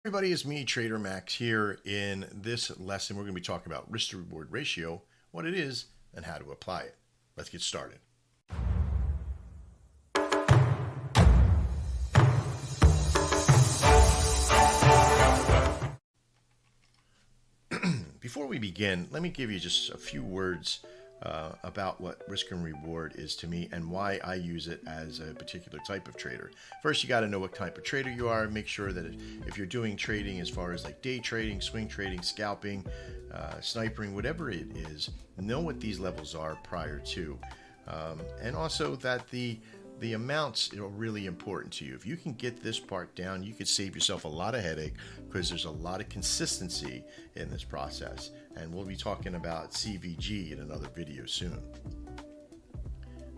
Everybody, it's me, Trader Max, here. In this lesson, we're going to be talking about risk to reward ratio, what it is, and how to apply it. Let's get started. Before we begin, let me give you just a few words about what risk and reward is to me and why I use it as a particular type of trader. First, you got to know what type of trader you are. Make sure that if you're doing trading as far as like day trading, swing trading, scalping, snipering, whatever it is, know what these levels are prior to. And also that the amounts are really important to you. If you can get this part down, you can save yourself a lot of headache because there's a lot of consistency in this process. And we'll be talking about CVG in another video soon.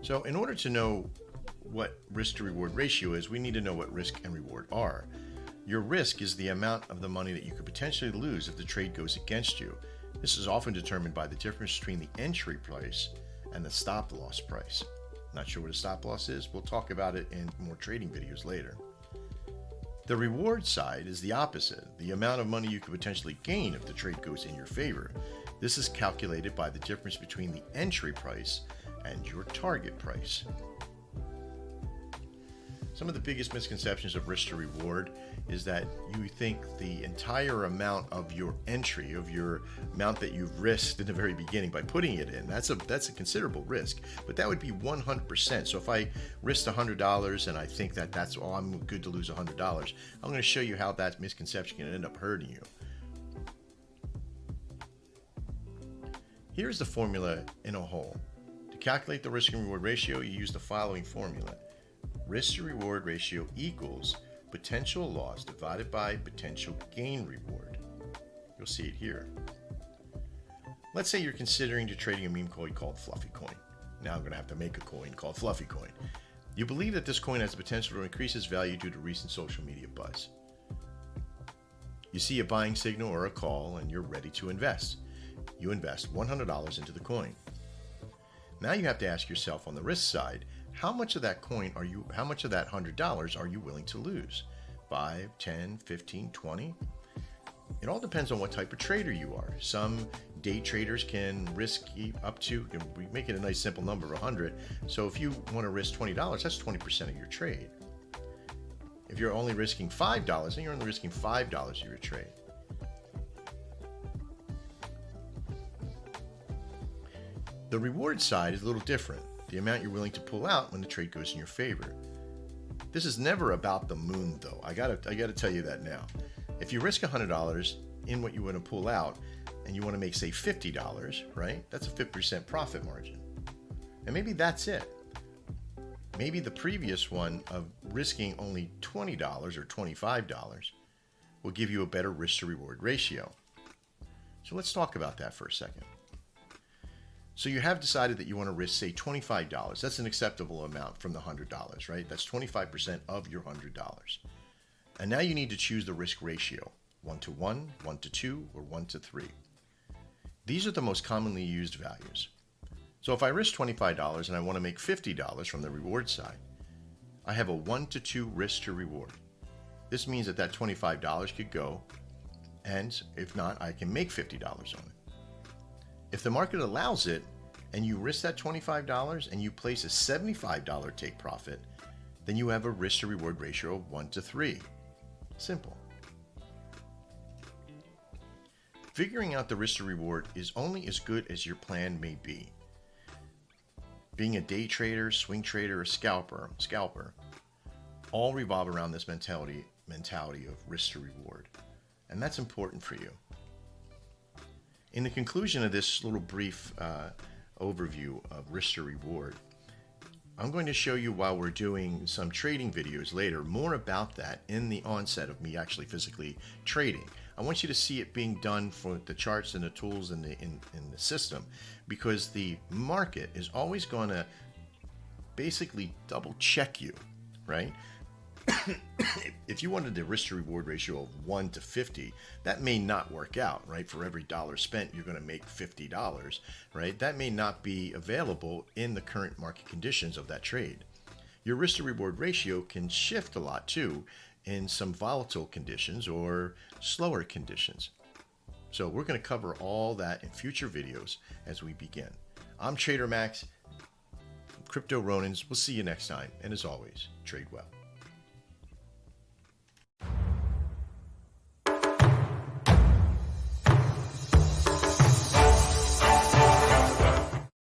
So in order to know what risk to reward ratio is, we need to know what risk and reward are. Your risk is the amount of the money that you could potentially lose if the trade goes against you. This is often determined by the difference between the entry price and the stop loss price. Not sure what a stop loss is? We'll talk about it in more trading videos later. The reward side is the opposite, the amount of money you could potentially gain if the trade goes in your favor. This is calculated by the difference between the entry price and your target price. Some of the biggest misconceptions of risk to reward is that you think the entire amount of your entry, of your amount that you've risked in the very beginning by putting it in, that's a considerable risk, but that would be 100%. So if I risked $100 and I think that that's, oh, I'm good to lose $100, I'm going to show you how that misconception can end up hurting you. Here's the formula in a whole. To calculate the risk and reward ratio, you use the following formula. Risk to reward ratio equals potential loss divided by potential gain reward. You'll see it here. Let's say you're considering to trading a meme coin called Fluffy Coin. Now I'm going to have to make a coin called Fluffy Coin. You believe that this coin has the potential to increase its value due to recent social media buzz. You see a buying signal or a call and you're ready to invest. You invest $100 into the coin. Now you have to ask yourself on the risk side, how much of that coin how much of that $100 are you willing to lose? 5, 10, 15, 20? It all depends on what type of trader you are. Some day traders can risk up to, we make it a nice simple number of 100. So if you want to risk $20, that's 20% of your trade. If you're only risking $5, then you're only risking $5 of your trade. The reward side is a little different. The amount you're willing to pull out when the trade goes in your favor. This is never about the moon, though. I gotta tell you that now. If you risk $100 in what you want to pull out, and you want to make, say, $50, right? That's a 50% profit margin. And maybe that's it. Maybe the previous one of risking only $20 or $25 will give you a better risk to reward ratio. So let's talk about that for a second. So you have decided that you want to risk, say, $25. That's an acceptable amount from the $100, right? That's 25% of your $100. And now you need to choose the risk ratio, 1-to-1, 1-to-2, or 1-to-3. These are the most commonly used values. So if I risk $25 and I want to make $50 from the reward side, I have a 1-to-2 risk to reward. This means that $25 could go, and if not, I can make $50 on it. If the market allows it and you risk that $25 and you place a $75 take profit, then you have a risk to reward ratio of 1-to-3. Simple. Figuring out the risk to reward is only as good as your plan may be. Being a day trader, swing trader, or scalper all revolve around this mentality of risk to reward. And that's important for you. In the conclusion of this little brief overview of risk to reward, I'm going to show you, while we're doing some trading videos later, more about that in the onset of me actually physically trading. I want you to see it being done for the charts and the tools in the system, because the market is always going to basically double check you, right? If you wanted the risk to reward ratio of 1-to-50, that may not work out, right? For every dollar spent, you're going to make $50, right? That may not be available in the current market conditions of that trade. Your risk to reward ratio can shift a lot too, in some volatile conditions or slower conditions. So we're going to cover all that in future videos as we begin. I'm Trader Max, Crypto Ronins. We'll see you next time. And as always, trade well.